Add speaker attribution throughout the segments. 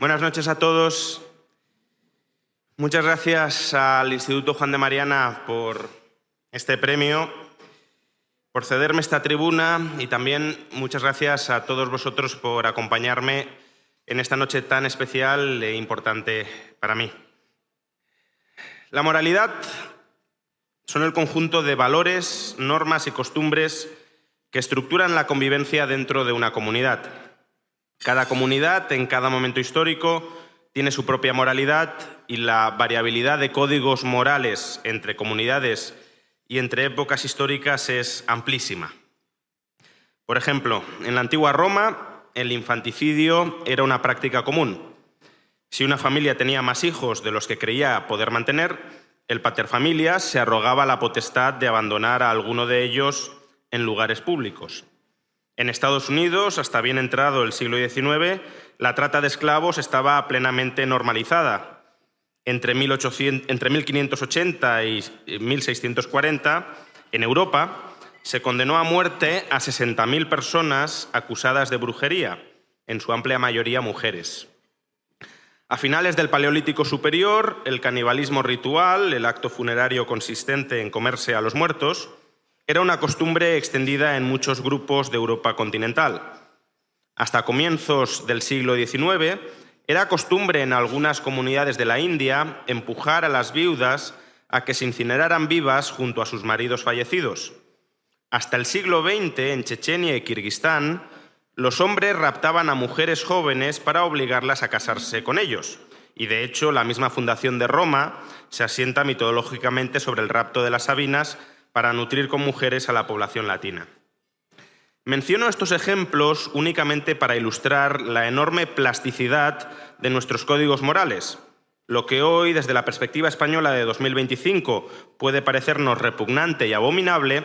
Speaker 1: Buenas noches a todos. Muchas gracias al Instituto Juan de Mariana por este premio, por cederme esta tribuna y también muchas gracias a todos vosotros por acompañarme en esta noche tan especial e importante para mí. La moralidad son el conjunto de valores, normas y costumbres que estructuran la convivencia dentro de una comunidad. Cada comunidad, en cada momento histórico, tiene su propia moralidad y la variabilidad de códigos morales entre comunidades y entre épocas históricas es amplísima. Por ejemplo, en la antigua Roma, el infanticidio era una práctica común. Si una familia tenía más hijos de los que creía poder mantener, el paterfamilias se arrogaba la potestad de abandonar a alguno de ellos en lugares públicos. En Estados Unidos, hasta bien entrado el siglo XIX, la trata de esclavos estaba plenamente normalizada. Entre 1580 y 1640, en Europa, se condenó a muerte a 60.000 personas acusadas de brujería, en su amplia mayoría mujeres. A finales del Paleolítico Superior, el canibalismo ritual, el acto funerario consistente en comerse a los muertos, era una costumbre extendida en muchos grupos de Europa continental. Hasta comienzos del siglo XIX, era costumbre en algunas comunidades de la India empujar a las viudas a que se incineraran vivas junto a sus maridos fallecidos. Hasta el siglo XX, en Chechenia y Kirguistán, los hombres raptaban a mujeres jóvenes para obligarlas a casarse con ellos. Y, de hecho, la misma fundación de Roma se asienta mitológicamente sobre el rapto de las Sabinas para nutrir con mujeres a la población latina. Menciono estos ejemplos únicamente para ilustrar la enorme plasticidad de nuestros códigos morales. Lo que hoy, desde la perspectiva española de 2025, puede parecernos repugnante y abominable,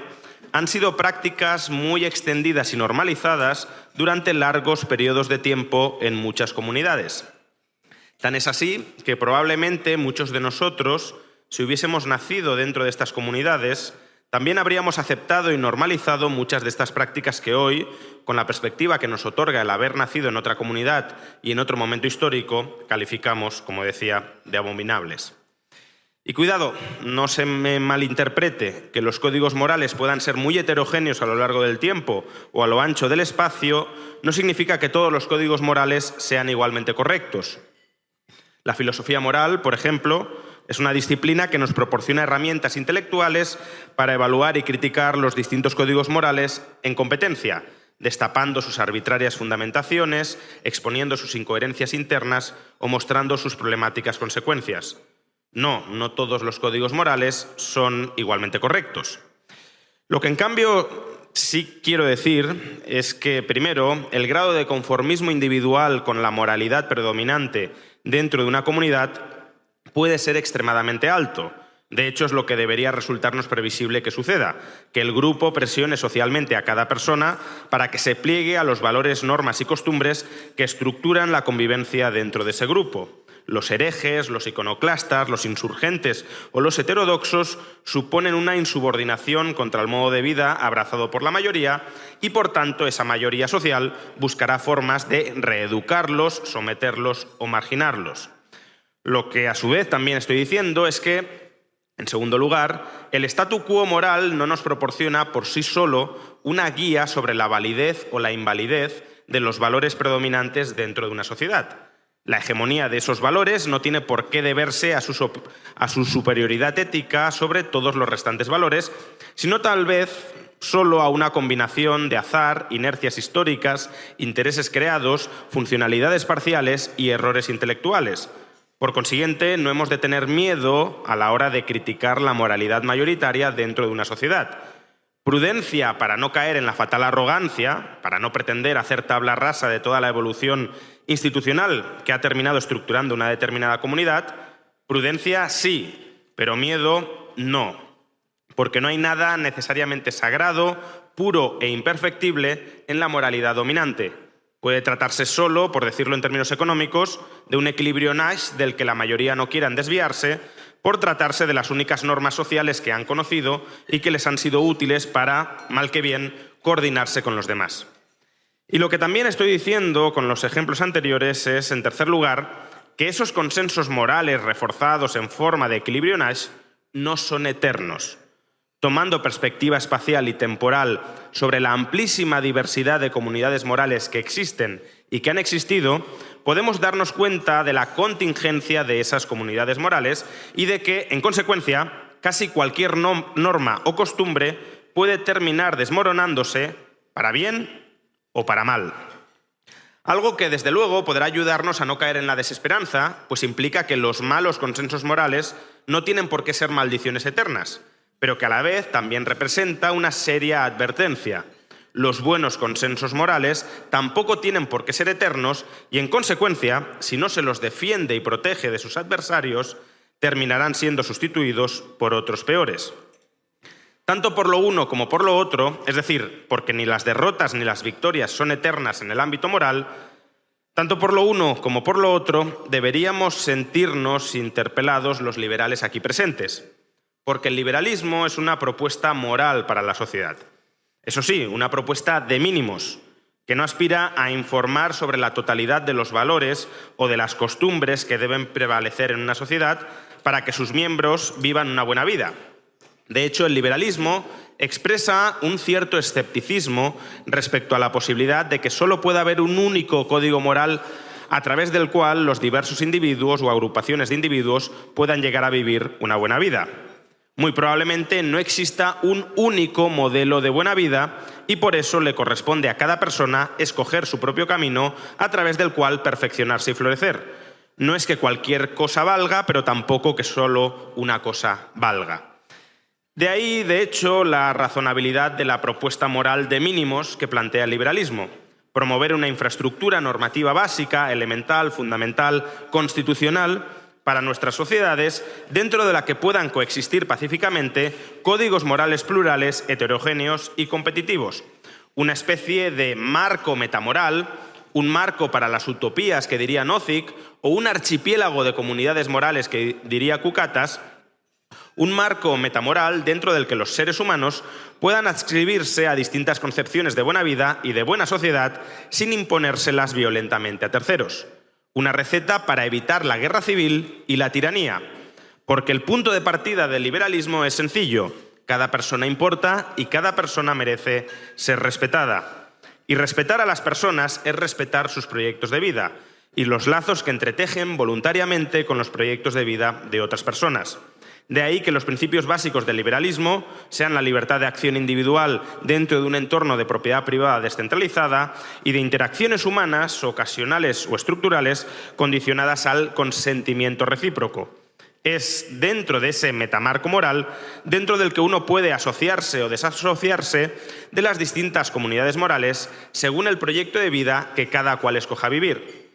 Speaker 1: han sido prácticas muy extendidas y normalizadas durante largos periodos de tiempo en muchas comunidades. Tan es así que probablemente muchos de nosotros, si hubiésemos nacido dentro de estas comunidades, también habríamos aceptado y normalizado muchas de estas prácticas que hoy, con la perspectiva que nos otorga el haber nacido en otra comunidad y en otro momento histórico, calificamos, como decía, de abominables. Y cuidado, no se me malinterprete, que los códigos morales puedan ser muy heterogéneos a lo largo del tiempo o a lo ancho del espacio, no significa que todos los códigos morales sean igualmente correctos. La filosofía moral, por ejemplo, es una disciplina que nos proporciona herramientas intelectuales para evaluar y criticar los distintos códigos morales en competencia, destapando sus arbitrarias fundamentaciones, exponiendo sus incoherencias internas o mostrando sus problemáticas consecuencias. No todos los códigos morales son igualmente correctos. Lo que en cambio sí quiero decir es que, primero, el grado de conformismo individual con la moralidad predominante dentro de una comunidad puede ser extremadamente alto. De hecho, es lo que debería resultarnos previsible que suceda, que el grupo presione socialmente a cada persona para que se pliegue a los valores, normas y costumbres que estructuran la convivencia dentro de ese grupo. Los herejes, los iconoclastas, los insurgentes o los heterodoxos suponen una insubordinación contra el modo de vida abrazado por la mayoría y, por tanto, esa mayoría social buscará formas de reeducarlos, someterlos o marginarlos. Lo que, a su vez, también estoy diciendo es que, en segundo lugar, el statu quo moral no nos proporciona por sí solo una guía sobre la validez o la invalidez de los valores predominantes dentro de una sociedad. La hegemonía de esos valores no tiene por qué deberse a su superioridad ética sobre todos los restantes valores, sino tal vez solo a una combinación de azar, inercias históricas, intereses creados, funcionalidades parciales y errores intelectuales. Por consiguiente, no hemos de tener miedo a la hora de criticar la moralidad mayoritaria dentro de una sociedad. Prudencia para no caer en la fatal arrogancia, para no pretender hacer tabla rasa de toda la evolución institucional que ha terminado estructurando una determinada comunidad. Prudencia sí, pero miedo no, porque no hay nada necesariamente sagrado, puro e imperfectible en la moralidad dominante. Puede tratarse solo, por decirlo en términos económicos, de un equilibrio Nash del que la mayoría no quieran desviarse, por tratarse de las únicas normas sociales que han conocido y que les han sido útiles para, mal que bien, coordinarse con los demás. Y lo que también estoy diciendo con los ejemplos anteriores es, en tercer lugar, que esos consensos morales reforzados en forma de equilibrio Nash no son eternos. Tomando perspectiva espacial y temporal sobre la amplísima diversidad de comunidades morales que existen y que han existido, podemos darnos cuenta de la contingencia de esas comunidades morales y de que, en consecuencia, casi cualquier norma o costumbre puede terminar desmoronándose para bien o para mal. Algo que, desde luego, podrá ayudarnos a no caer en la desesperanza, pues implica que los malos consensos morales no tienen por qué ser maldiciones eternas, pero que a la vez también representa una seria advertencia. Los buenos consensos morales tampoco tienen por qué ser eternos y, en consecuencia, si no se los defiende y protege de sus adversarios, terminarán siendo sustituidos por otros peores. Tanto por lo uno como por lo otro, es decir, porque ni las derrotas ni las victorias son eternas en el ámbito moral, tanto por lo uno como por lo otro deberíamos sentirnos interpelados los liberales aquí presentes, porque el liberalismo es una propuesta moral para la sociedad. Eso sí, una propuesta de mínimos, que no aspira a informar sobre la totalidad de los valores o de las costumbres que deben prevalecer en una sociedad para que sus miembros vivan una buena vida. De hecho, el liberalismo expresa un cierto escepticismo respecto a la posibilidad de que solo pueda haber un único código moral a través del cual los diversos individuos o agrupaciones de individuos puedan llegar a vivir una buena vida. Muy probablemente no exista un único modelo de buena vida y por eso le corresponde a cada persona escoger su propio camino a través del cual perfeccionarse y florecer. No es que cualquier cosa valga, pero tampoco que solo una cosa valga. De ahí, de hecho, la razonabilidad de la propuesta moral de mínimos que plantea el liberalismo. Promover una infraestructura normativa básica, elemental, fundamental, constitucional para nuestras sociedades, dentro de la que puedan coexistir pacíficamente códigos morales plurales, heterogéneos y competitivos. Una especie de marco metamoral, un marco para las utopías que diría Nozick, o un archipiélago de comunidades morales que diría Cucatas, un marco metamoral dentro del que los seres humanos puedan adscribirse a distintas concepciones de buena vida y de buena sociedad sin imponérselas violentamente a terceros. Una receta para evitar la guerra civil y la tiranía, porque el punto de partida del liberalismo es sencillo: cada persona importa y cada persona merece ser respetada. Y respetar a las personas es respetar sus proyectos de vida y los lazos que entretejen voluntariamente con los proyectos de vida de otras personas. De ahí que los principios básicos del liberalismo sean la libertad de acción individual dentro de un entorno de propiedad privada descentralizada y de interacciones humanas, ocasionales o estructurales, condicionadas al consentimiento recíproco. Es dentro de ese metamarco moral, dentro del que uno puede asociarse o desasociarse de las distintas comunidades morales según el proyecto de vida que cada cual escoja vivir.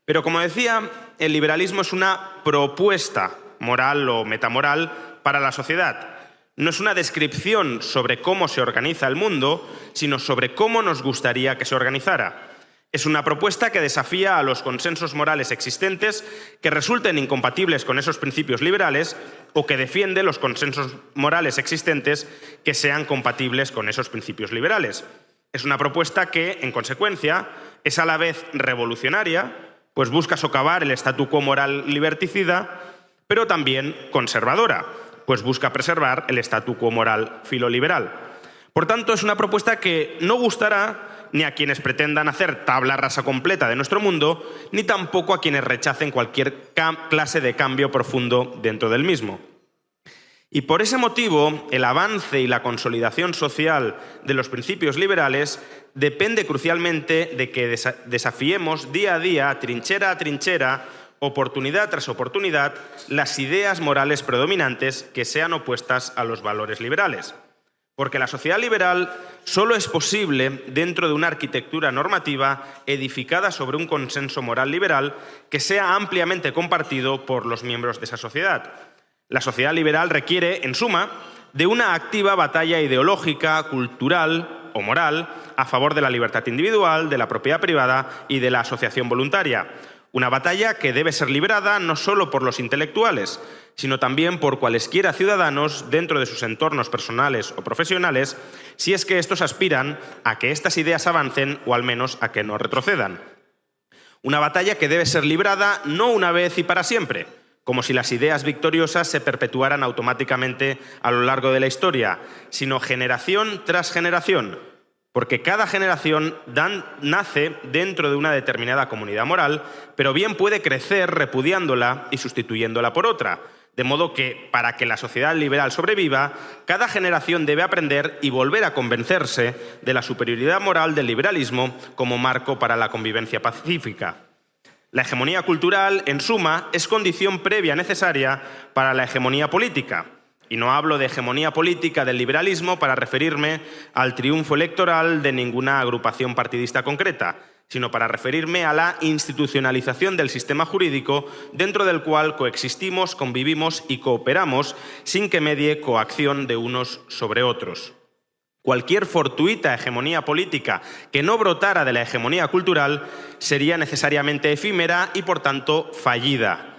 Speaker 1: Pero, como decía, el liberalismo es una propuesta moral o metamoral para la sociedad. No es una descripción sobre cómo se organiza el mundo, sino sobre cómo nos gustaría que se organizara. Es una propuesta que desafía a los consensos morales existentes que resulten incompatibles con esos principios liberales o que defiende los consensos morales existentes que sean compatibles con esos principios liberales. Es una propuesta que, en consecuencia, es a la vez revolucionaria, pues busca socavar el statu quo moral liberticida, pero también conservadora, pues busca preservar el statu quo moral filoliberal. Por tanto, es una propuesta que no gustará ni a quienes pretendan hacer tabla rasa completa de nuestro mundo, ni tampoco a quienes rechacen cualquier clase de cambio profundo dentro del mismo. Y por ese motivo, el avance y la consolidación social de los principios liberales depende crucialmente de que desafiemos día a día, trinchera a trinchera, oportunidad tras oportunidad, las ideas morales predominantes que sean opuestas a los valores liberales. Porque la sociedad liberal solo es posible dentro de una arquitectura normativa edificada sobre un consenso moral liberal que sea ampliamente compartido por los miembros de esa sociedad. La sociedad liberal requiere, en suma, de una activa batalla ideológica, cultural o moral a favor de la libertad individual, de la propiedad privada y de la asociación voluntaria. Una batalla que debe ser librada no solo por los intelectuales, sino también por cualesquiera ciudadanos dentro de sus entornos personales o profesionales, si es que estos aspiran a que estas ideas avancen o al menos a que no retrocedan. Una batalla que debe ser librada no una vez y para siempre, como si las ideas victoriosas se perpetuaran automáticamente a lo largo de la historia, sino generación tras generación, porque cada generación nace dentro de una determinada comunidad moral, pero bien puede crecer repudiándola y sustituyéndola por otra. De modo que, para que la sociedad liberal sobreviva, cada generación debe aprender y volver a convencerse de la superioridad moral del liberalismo como marco para la convivencia pacífica. La hegemonía cultural, en suma, es condición previa necesaria para la hegemonía política. Y no hablo de hegemonía política del liberalismo para referirme al triunfo electoral de ninguna agrupación partidista concreta, sino para referirme a la institucionalización del sistema jurídico dentro del cual coexistimos, convivimos y cooperamos sin que medie coacción de unos sobre otros. Cualquier fortuita hegemonía política que no brotara de la hegemonía cultural sería necesariamente efímera y, por tanto, fallida.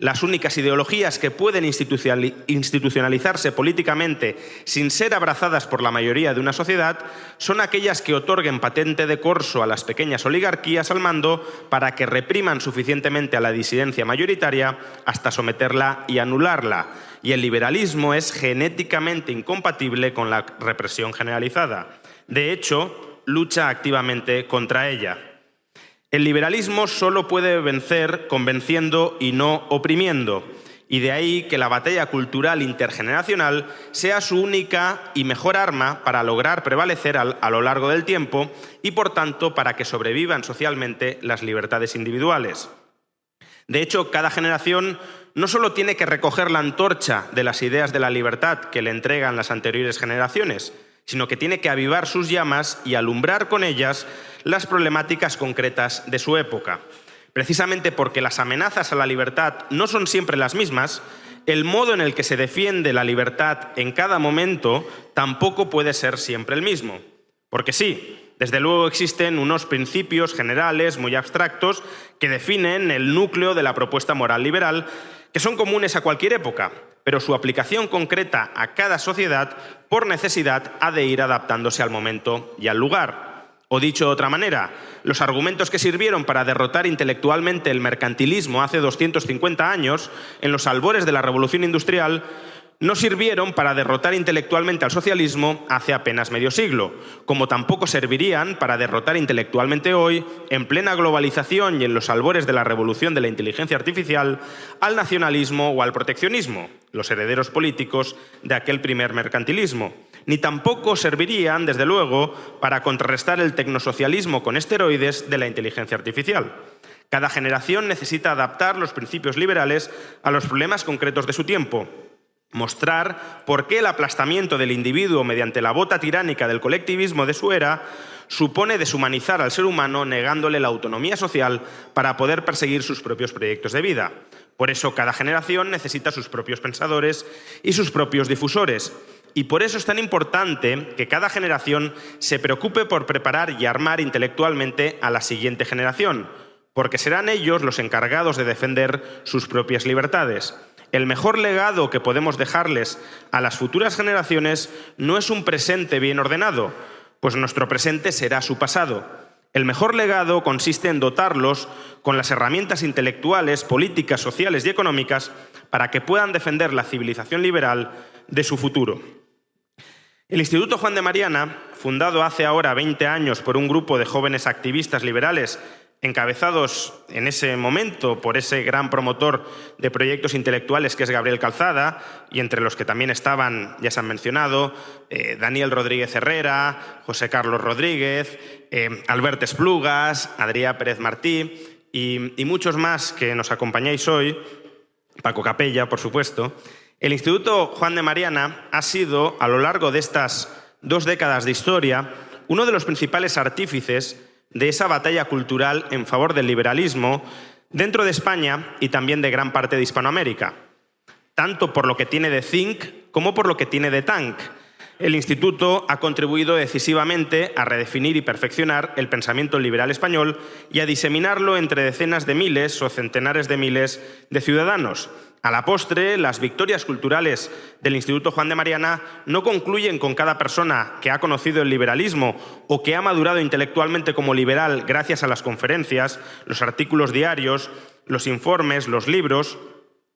Speaker 1: Las únicas ideologías que pueden institucionalizarse políticamente sin ser abrazadas por la mayoría de una sociedad son aquellas que otorguen patente de corso a las pequeñas oligarquías al mando para que repriman suficientemente a la disidencia mayoritaria hasta someterla y anularla. Y el liberalismo es genéticamente incompatible con la represión generalizada. De hecho, lucha activamente contra ella. El liberalismo solo puede vencer convenciendo y no oprimiendo, y de ahí que la batalla cultural intergeneracional sea su única y mejor arma para lograr prevalecer a lo largo del tiempo y, por tanto, para que sobrevivan socialmente las libertades individuales. De hecho, cada generación no solo tiene que recoger la antorcha de las ideas de la libertad que le entregan las anteriores generaciones, sino que tiene que avivar sus llamas y alumbrar con ellas las problemáticas concretas de su época. Precisamente porque las amenazas a la libertad no son siempre las mismas, el modo en el que se defiende la libertad en cada momento tampoco puede ser siempre el mismo. Porque sí, desde luego existen unos principios generales muy abstractos que definen el núcleo de la propuesta moral liberal, que son comunes a cualquier época, pero su aplicación concreta a cada sociedad, por necesidad, ha de ir adaptándose al momento y al lugar. O dicho de otra manera, los argumentos que sirvieron para derrotar intelectualmente el mercantilismo hace 250 años, en los albores de la Revolución Industrial, no sirvieron para derrotar intelectualmente al socialismo hace apenas medio siglo, como tampoco servirían para derrotar intelectualmente hoy, en plena globalización y en los albores de la revolución de la inteligencia artificial, al nacionalismo o al proteccionismo, los herederos políticos de aquel primer mercantilismo. Ni tampoco servirían, desde luego, para contrarrestar el tecnosocialismo con esteroides de la inteligencia artificial. Cada generación necesita adaptar los principios liberales a los problemas concretos de su tiempo, mostrar por qué el aplastamiento del individuo mediante la bota tiránica del colectivismo de su era supone deshumanizar al ser humano negándole la autonomía social para poder perseguir sus propios proyectos de vida. Por eso cada generación necesita sus propios pensadores y sus propios difusores. Y por eso es tan importante que cada generación se preocupe por preparar y armar intelectualmente a la siguiente generación, porque serán ellos los encargados de defender sus propias libertades. El mejor legado que podemos dejarles a las futuras generaciones no es un presente bien ordenado, pues nuestro presente será su pasado. El mejor legado consiste en dotarlos con las herramientas intelectuales, políticas, sociales y económicas para que puedan defender la civilización liberal de su futuro. El Instituto Juan de Mariana, fundado hace ahora 20 años por un grupo de jóvenes activistas liberales encabezados en ese momento por ese gran promotor de proyectos intelectuales que es Gabriel Calzada, y entre los que también estaban, ya se han mencionado, Daniel Rodríguez Herrera, José Carlos Rodríguez, Albert Esplugas, Adrià Pérez Martí y muchos más que nos acompañáis hoy, Paco Capella, por supuesto. El Instituto Juan de Mariana ha sido, a lo largo de estas 2 décadas de historia, uno de los principales artífices de esa batalla cultural en favor del liberalismo dentro de España y también de gran parte de Hispanoamérica, tanto por lo que tiene de think como por lo que tiene de tank. el Instituto ha contribuido decisivamente a redefinir y perfeccionar el pensamiento liberal español y a diseminarlo entre decenas de miles o centenares de miles de ciudadanos. A la postre, las victorias culturales del Instituto Juan de Mariana no concluyen con cada persona que ha conocido el liberalismo o que ha madurado intelectualmente como liberal gracias a las conferencias, los artículos diarios, los informes, los libros,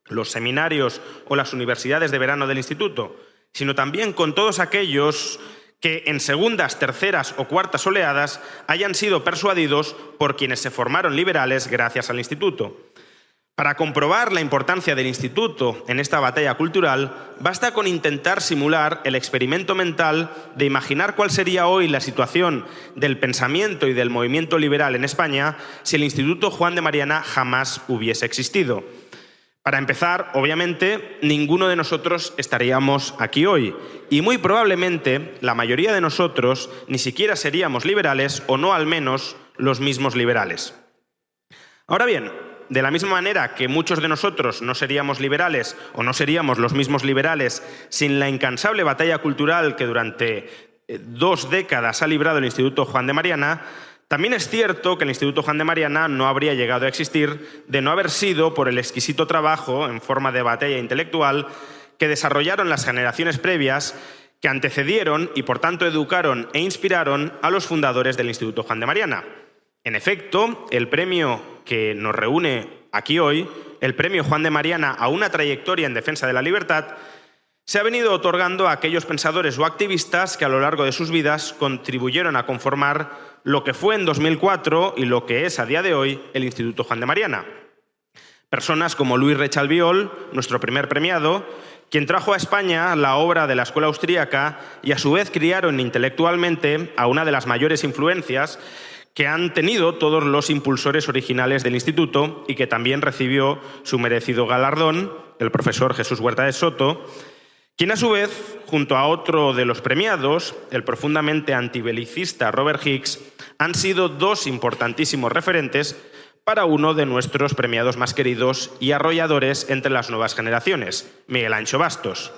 Speaker 1: los seminarios o las universidades de verano del Instituto, sino también con todos aquellos que en segundas, terceras o cuartas oleadas hayan sido persuadidos por quienes se formaron liberales gracias al Instituto. Para comprobar la importancia del Instituto en esta batalla cultural, basta con intentar simular el experimento mental de imaginar cuál sería hoy la situación del pensamiento y del movimiento liberal en España si el Instituto Juan de Mariana jamás hubiese existido. Para empezar, obviamente, ninguno de nosotros estaríamos aquí hoy y muy probablemente la mayoría de nosotros ni siquiera seríamos liberales o no al menos los mismos liberales. Ahora bien, de la misma manera que muchos de nosotros no seríamos liberales o no seríamos los mismos liberales sin la incansable batalla cultural que durante 2 décadas ha librado el Instituto Juan de Mariana, también es cierto que el Instituto Juan de Mariana no habría llegado a existir de no haber sido por el exquisito trabajo en forma de batalla intelectual que desarrollaron las generaciones previas que antecedieron y por tanto educaron e inspiraron a los fundadores del Instituto Juan de Mariana. En efecto, el premio que nos reúne aquí hoy, el premio Juan de Mariana a una trayectoria en defensa de la libertad, se ha venido otorgando a aquellos pensadores o activistas que a lo largo de sus vidas contribuyeron a conformar lo que fue en 2004 y lo que es a día de hoy el Instituto Juan de Mariana. Personas como Luis Rechalviol, nuestro primer premiado, quien trajo a España la obra de la escuela austríaca y a su vez criaron intelectualmente a una de las mayores influencias que han tenido todos los impulsores originales del Instituto y que también recibió su merecido galardón, el profesor Jesús Huerta de Soto, quien a su vez, junto a otro de los premiados, el profundamente antibelicista Robert Hicks, han sido 2 importantísimos referentes para uno de nuestros premiados más queridos y arrolladores entre las nuevas generaciones, Miguel Ancho Bastos.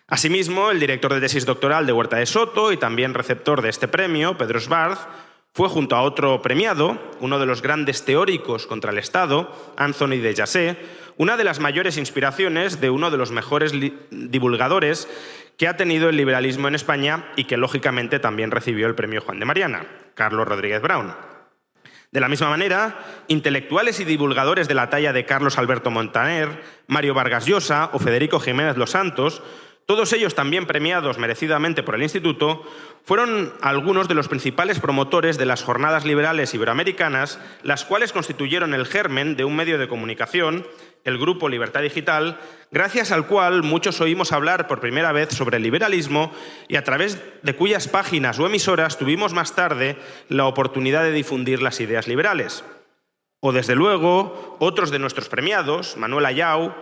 Speaker 1: Asimismo, el director de tesis doctoral de Huerta de Soto y también receptor de este premio, Pedro Schwartz, fue junto a otro premiado, uno de los grandes teóricos contra el Estado, Anthony de Jassé, una de las mayores inspiraciones de uno de los mejores divulgadores que ha tenido el liberalismo en España y que lógicamente también recibió el premio Juan de Mariana, Carlos Rodríguez Brown. De la misma manera, intelectuales y divulgadores de la talla de Carlos Alberto Montaner, Mario Vargas Llosa o Federico Jiménez Los Santos, todos ellos también premiados merecidamente por el Instituto, fueron algunos de los principales promotores de las jornadas liberales iberoamericanas, las cuales constituyeron el germen de un medio de comunicación, el Grupo Libertad Digital, gracias al cual muchos oímos hablar por primera vez sobre el liberalismo y a través de cuyas páginas o emisoras tuvimos más tarde la oportunidad de difundir las ideas liberales. O desde luego, otros de nuestros premiados, Manuel Ayau,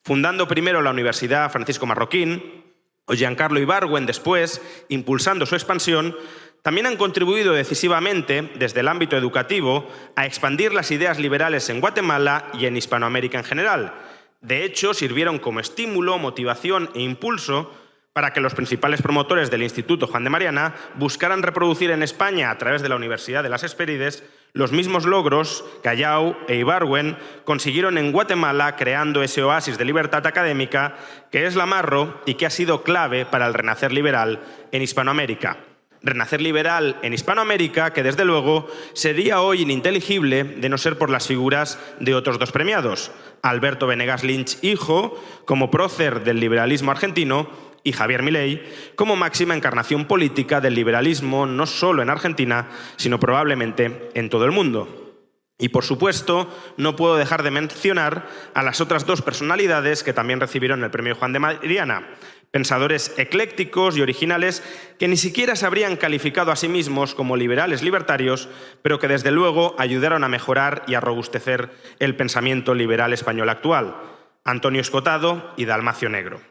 Speaker 1: fundando primero la Universidad Francisco Marroquín, o Giancarlo Ibargüen después, impulsando su expansión, también han contribuido decisivamente, desde el ámbito educativo, a expandir las ideas liberales en Guatemala y en Hispanoamérica en general. De hecho, sirvieron como estímulo, motivación e impulso para que los principales promotores del Instituto Juan de Mariana buscaran reproducir en España, a través de la Universidad de las Hespérides, los mismos logros que Ayau e Ibargüen consiguieron en Guatemala, creando ese oasis de libertad académica que es la Marro y que ha sido clave para el renacer liberal en Hispanoamérica. Renacer liberal en Hispanoamérica que, desde luego, sería hoy ininteligible de no ser por las figuras de otros 2 premiados, Alberto Venegas Lynch, hijo, como prócer del liberalismo argentino, y Javier Milei, como máxima encarnación política del liberalismo no solo en Argentina, sino probablemente en todo el mundo. Y, por supuesto, no puedo dejar de mencionar a las otras 2 personalidades que también recibieron el premio Juan de Mariana, pensadores eclécticos y originales que ni siquiera se habrían calificado a sí mismos como liberales libertarios, pero que desde luego ayudaron a mejorar y a robustecer el pensamiento liberal español actual, Antonio Escotado y Dalmacio Negro.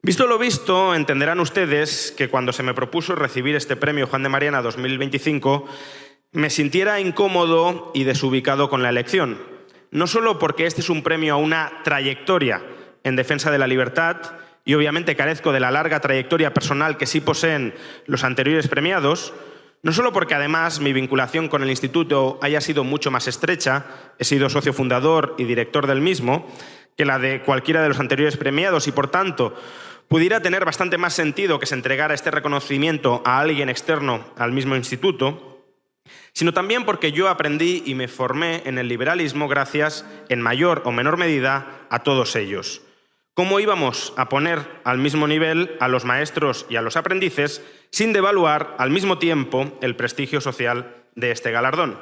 Speaker 1: Visto lo visto, entenderán ustedes que cuando se me propuso recibir este premio Juan de Mariana 2025, me sintiera incómodo y desubicado con la elección. No solo porque este es un premio a una trayectoria en defensa de la libertad y obviamente carezco de la larga trayectoria personal que sí poseen los anteriores premiados, no solo porque además mi vinculación con el instituto haya sido mucho más estrecha, he sido socio fundador y director del mismo, que la de cualquiera de los anteriores premiados y, por tanto, pudiera tener bastante más sentido que se entregara este reconocimiento a alguien externo al mismo instituto, sino también porque yo aprendí y me formé en el liberalismo gracias, en mayor o menor medida, a todos ellos. ¿Cómo íbamos a poner al mismo nivel a los maestros y a los aprendices sin devaluar al mismo tiempo el prestigio social de este galardón?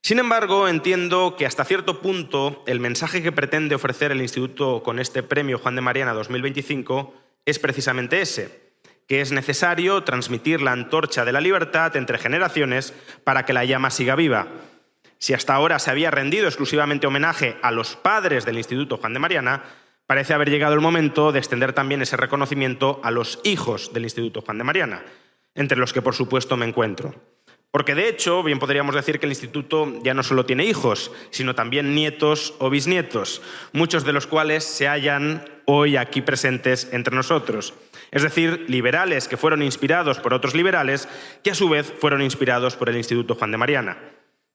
Speaker 1: Sin embargo, entiendo que hasta cierto punto el mensaje que pretende ofrecer el Instituto con este Premio Juan de Mariana 2025 es precisamente ese, que es necesario transmitir la antorcha de la libertad entre generaciones para que la llama siga viva. Si hasta ahora se había rendido exclusivamente homenaje a los padres del Instituto Juan de Mariana, parece haber llegado el momento de extender también ese reconocimiento a los hijos del Instituto Juan de Mariana, entre los que por supuesto me encuentro. Porque de hecho, bien podríamos decir que el instituto ya no solo tiene hijos, sino también nietos o bisnietos, muchos de los cuales se hallan hoy aquí presentes entre nosotros. Es decir, liberales que fueron inspirados por otros liberales, que a su vez fueron inspirados por el Instituto Juan de Mariana.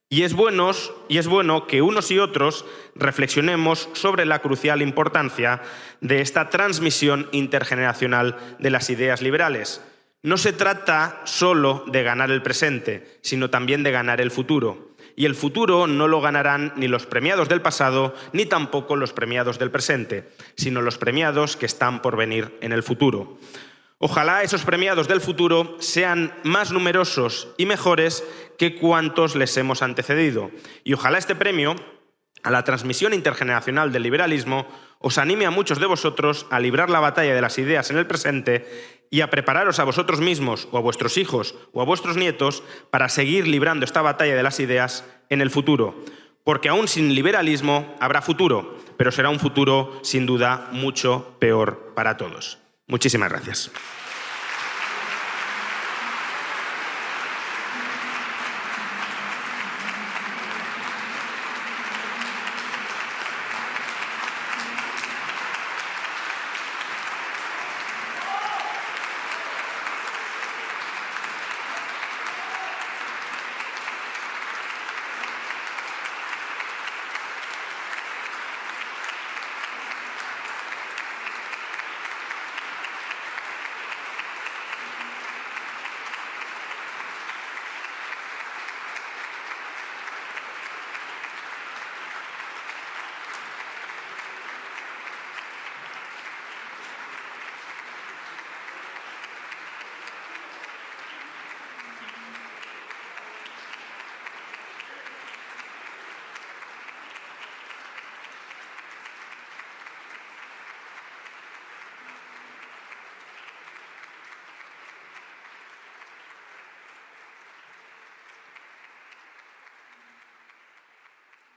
Speaker 1: Y es bueno que unos y otros reflexionemos sobre la crucial importancia de esta transmisión intergeneracional de las ideas liberales. No se trata solo de ganar el presente, sino también de ganar el futuro. Y el futuro no lo ganarán ni los premiados del pasado, ni tampoco los premiados del presente, sino los premiados que están por venir en el futuro. Ojalá esos premiados del futuro sean más numerosos y mejores que cuantos les hemos antecedido. Y ojalá este premio, a la transmisión intergeneracional del liberalismo, os anime a muchos de vosotros a librar la batalla de las ideas en el presente y a prepararos a vosotros mismos o a vuestros hijos o a vuestros nietos para seguir librando esta batalla de las ideas en el futuro. Porque aún sin liberalismo habrá futuro, pero será un futuro sin duda mucho peor para todos. Muchísimas gracias.